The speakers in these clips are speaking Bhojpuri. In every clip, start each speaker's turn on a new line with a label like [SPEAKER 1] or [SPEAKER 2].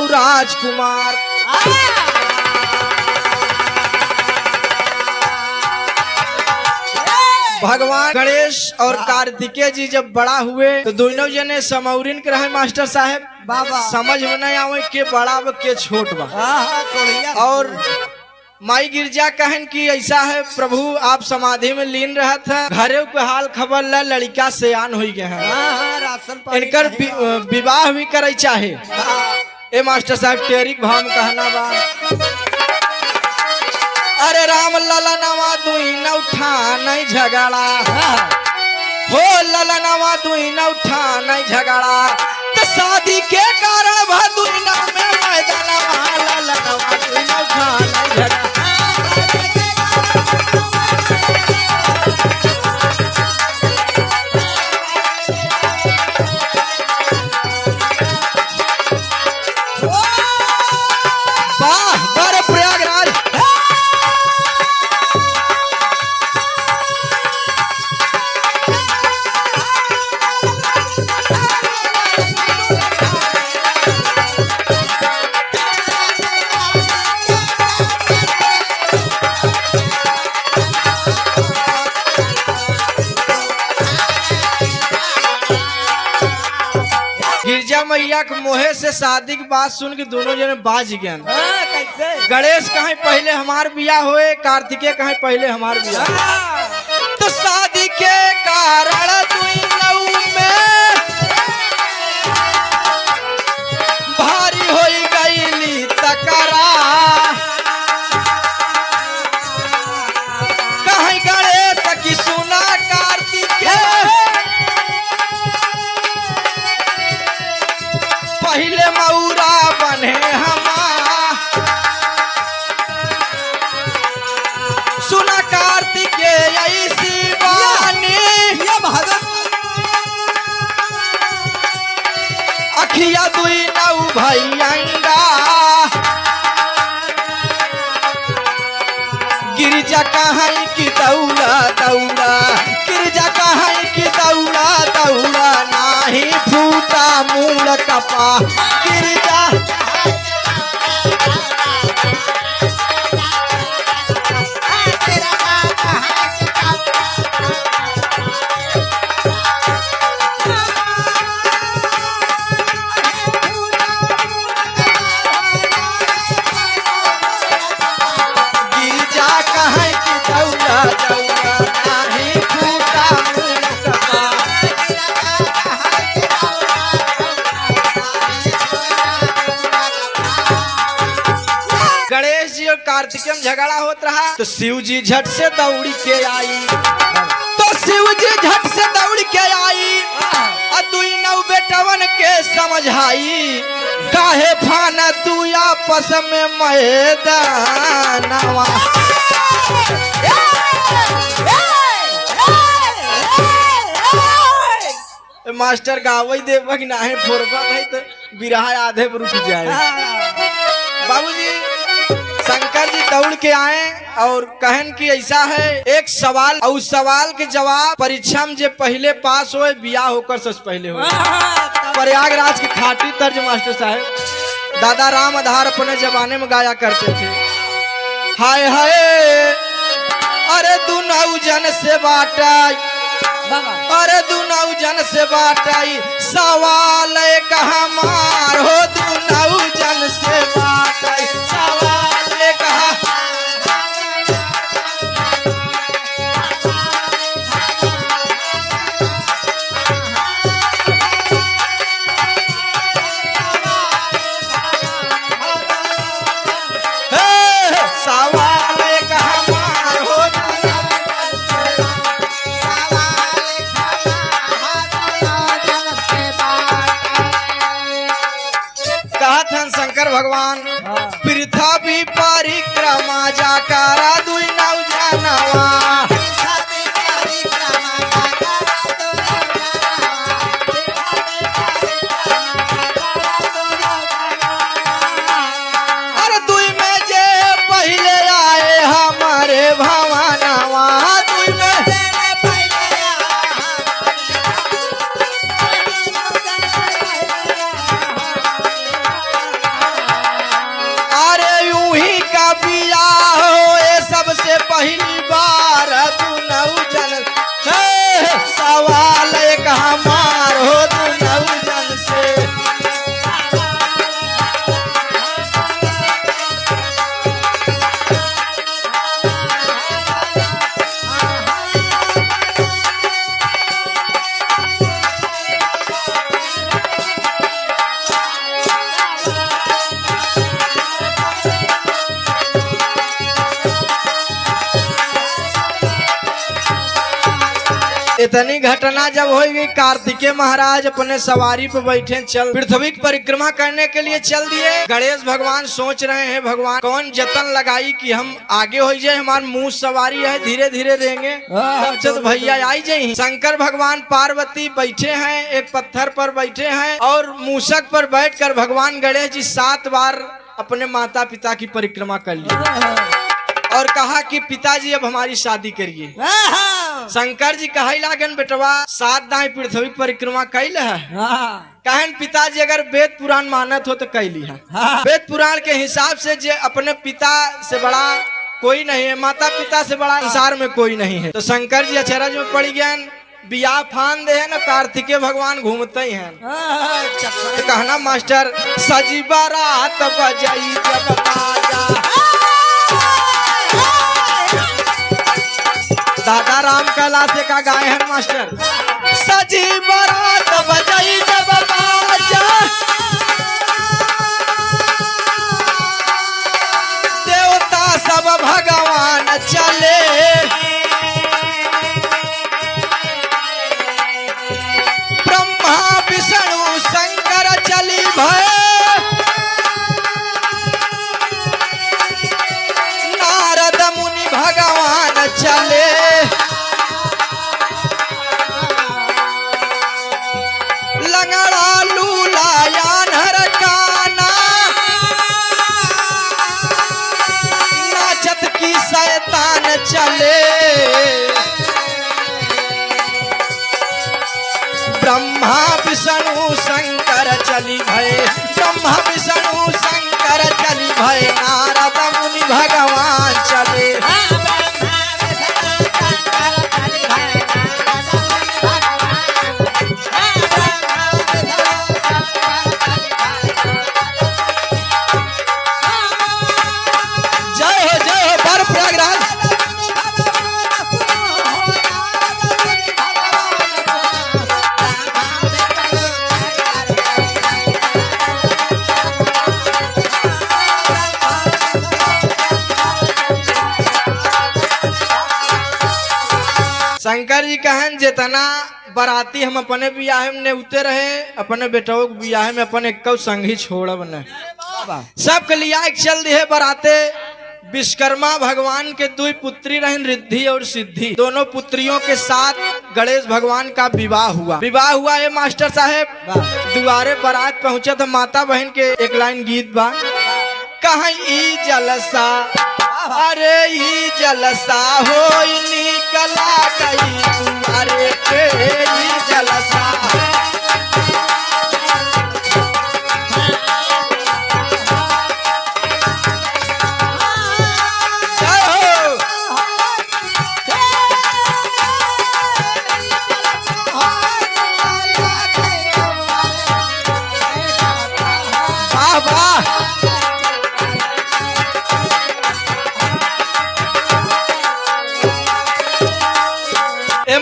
[SPEAKER 1] नौ राजकुमार। भगवान गणेश और कार्तिकेय जी जब बड़ा हुए तो दोनों जने समौरिन के रहे मास्टर साहब।
[SPEAKER 2] बाबा
[SPEAKER 1] समझ में नहीं आवे के बड़ा बा के छोट बा। और माई गिरजा कहन की ऐसा है प्रभु आप समाधि में लीन रहा था, घरे के हाल खबर ला लड़का सयान हो गए हैं, इनकर विवाह भी करे चाहे। ए मास्टर साहब टेरिक भाव में कहना बा, अरे राम लला नवा दुई न उठा नहीं झगड़ा, हो लला नवा दुई न उठा नहीं झगड़ा, तो शादी के कारण भा दुई न में मैदानवा लला नवा दुई न उठा नहीं झगड़ा। वाह बर प्रयागराज। गिरजा मैया के मोहे से शादी की बात सुन के दोनों जने बाज गए। गणेश कहीं पहले हमार बियाह होए, कार्तिकेय कहीं पहले हमार बियाह, तो शादी के कारण दुई नौ में भारी होई गईली तकरार। कहीं गणेश की सुना कार्तिकेय पहले मऊरा बने हमार, सुना कार्तिकेय ऐसी बानी अखिया दुई नौ भैयंगा। गिरजा कहीं की दौड़ा दौड़ा, गिरजा कहीं की दौड़ा दौड़ा, नाही फूटा मूल कपा गिरजा। गिरजा कहीं की दौड़ा दौड़ा, नाही फूटा मूल कपा। गणेश जी और कार्तिकेय में झगड़ा होत रहा तो शिव जी झट से दौड़ी के आई, तो शिव जी झट से दौड़ के आई और दुई नौ बेटवन के समझाई, काहे फाना तू आपस में मैदानवा। मास्टर गावई देवक नाहे फोरबा नहीं तो बिरहा आधे पर रुक जाए। बाबूजी शंकर जी दौड़ के आए और कहन की ऐसा है एक सवाल और उस सवाल के जवाब परीक्षा में जो पहले पास होए बियाह होकर सच पहले हो। प्रयागराज की खाटी तर्ज मास्टर साहब दादा राम आधार अपने जमाने में गाया करते थे। हाय हाय अरे तू नौ जन से बाटाई, अरे तू नौ जन से बाटाई, सवाल एक हमार हो, तू नौ जन से बाटाई सवाल एक सवाल एक हमार हो, शंकर भगवान पृथ्वी परिक्रमा जाकारा दुई नौ जानवा। अरे दुई में जे पहले आए हमारे भवानवा, दुई में इतनी घटना जब हो गई, कार्तिकेय महाराज अपने सवारी पे बैठे चल पृथ्वी की परिक्रमा करने के लिए चल दिए। गणेश भगवान सोच रहे हैं भगवान कौन जतन लगाई कि हम आगे हो जाए, हमारे मुंह सवारी है धीरे धीरे देंगे तो भैया आई जाए। शंकर भगवान पार्वती बैठे हैं, एक पत्थर पर बैठे हैं और मूषक पर बैठकर भगवान गणेश जी 7 बार अपने माता पिता की परिक्रमा कर ली और कहा कि पिताजी अब हमारी शादी करिए। शंकर जी कहा लागन बेटवा 7 दाई पृथ्वी परिक्रमा कैल है, कहन पिताजी अगर वेद पुराण मानत हो तो कैली है। वेद पुराण के हिसाब से जे अपने पिता से बड़ा कोई नहीं है, माता पिता से बड़ा संसार में कोई नहीं है। तो शंकर जी अचरज में पड़ गए, बिया फान दे है ना, कार्तिकेय भगवान घूमते ही हैं। तो कहना मास्टर सजी बारात बजाई जब बाजा, दादा राम कैलाश का गाय है मास्टर। सजी बारात बजाई जब बाजा, देवता सब भगवान चले, ब्रह्मा विष्णु शंकर चली भय, नारद मुनि भगवान चले, लंगड़ा लूला यानर काना, नाचत की शैतान चले, ब्रह्मा विष्णु शंकर चली भय, ब्रह्मा विष्णु शंकर चली भय, नारद मुनि भगवान चले। शंकर जी कहन जितना बराती हम अपने बियाह में नेउते रहे, अपने बेटों के बियाह में अपन एक संगी छोड़ब न, सबके लिया चल दिए बराते। विश्वकर्मा भगवान के 2 पुत्री रहन, रिद्धि और सिद्धि। दोनों पुत्रियों के साथ गणेश भगवान का विवाह हुआ। विवाह हुआ है मास्टर साहेब, दुआरे बारात पहुंचे तो माता बहन के एक लाइन गीत बा, कहीं ई जलसा अरे ई जलसा हो निकला गई दुआरे पे, ई जलसा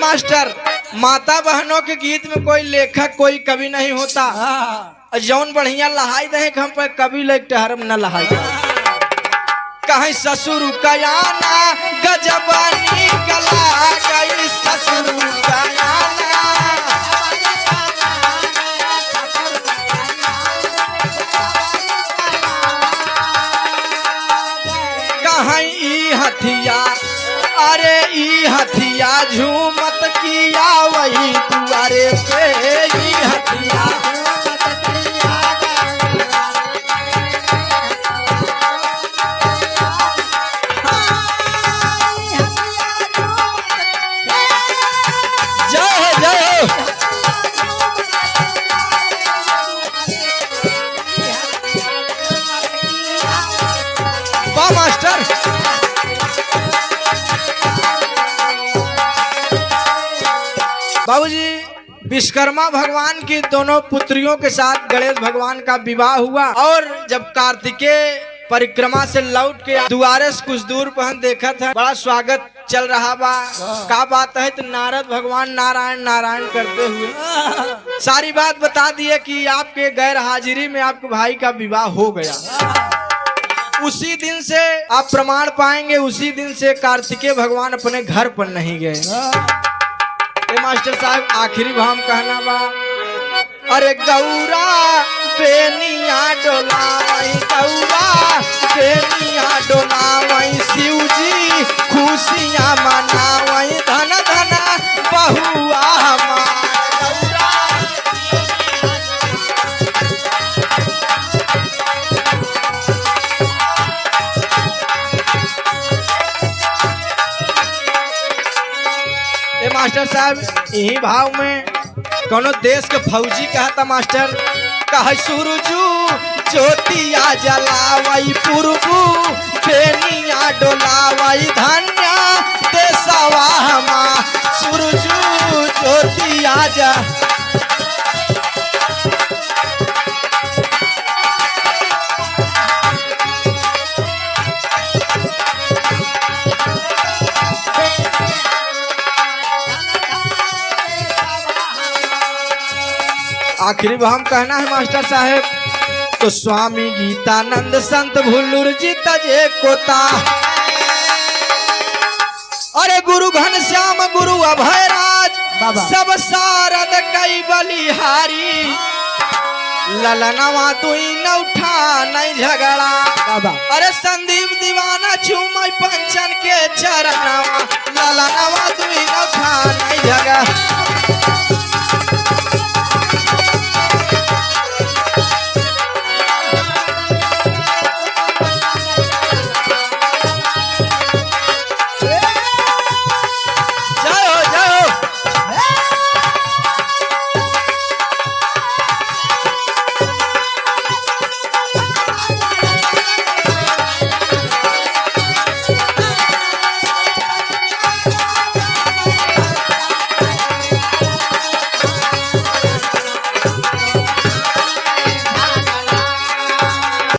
[SPEAKER 1] मास्टर। माता बहनों के गीत में कोई लेखक कोई कवि नहीं होता, जौन बढ़िया लहाई दे हम पर कभी लेख टहरम न लहाई। कहीं ससुर कयाना गजबानी कला गई, ससुर कयाना कहीं ई हथिया, अरे ई हथिया झूमत किया वही दुआरे पे, ई हथिया जय जय वाह मास्टर। बाबूजी विश्वकर्मा भगवान की दोनों पुत्रियों के साथ गणेश भगवान का विवाह हुआ और जब कार्तिकेय परिक्रमा से लौट के दुआरे से कुछ दूर पर देखा था बड़ा स्वागत चल रहा बा। का बात है तो नारद भगवान नारायण नारायण करते हुए सारी बात बता दिए कि आपके गैर हाजिरी में आपके भाई का विवाह हो गया। उसी दिन से आप प्रमाण पाएंगे, उसी दिन से कार्तिकेय भगवान अपने घर पर नहीं गए। ए मास्टर साहब आखिरी भाम कहना बा अरे गौरा बेनिया डोलावई गौरा बेनिया डोलावई शिव जी खुशियाँ मनावई धन धन बहुआ हमार गौरा। ए मास्टर साहब यही भाव में कोनो देश के फौजी कहता मास्टर कह सूरजू ज्योतिया जलावई पुरबू बेनिया डोलावई धन्या देशवा हमा सूरजू ज्योतिया जा आखिरी भाम कहना है मास्टर साहब तो स्वामी गीतानंद संत भुल्लुर जी तजे कोता अरे गुरु घनश्याम गुरु अभयराज सब सारद कई बलिहारी ललनवा तुई न उठा नहीं झगड़ा अरे संदीप दीवाना चूमई पंचन के चरणवा ललनवा तुई न उठा नहीं झगड़ा।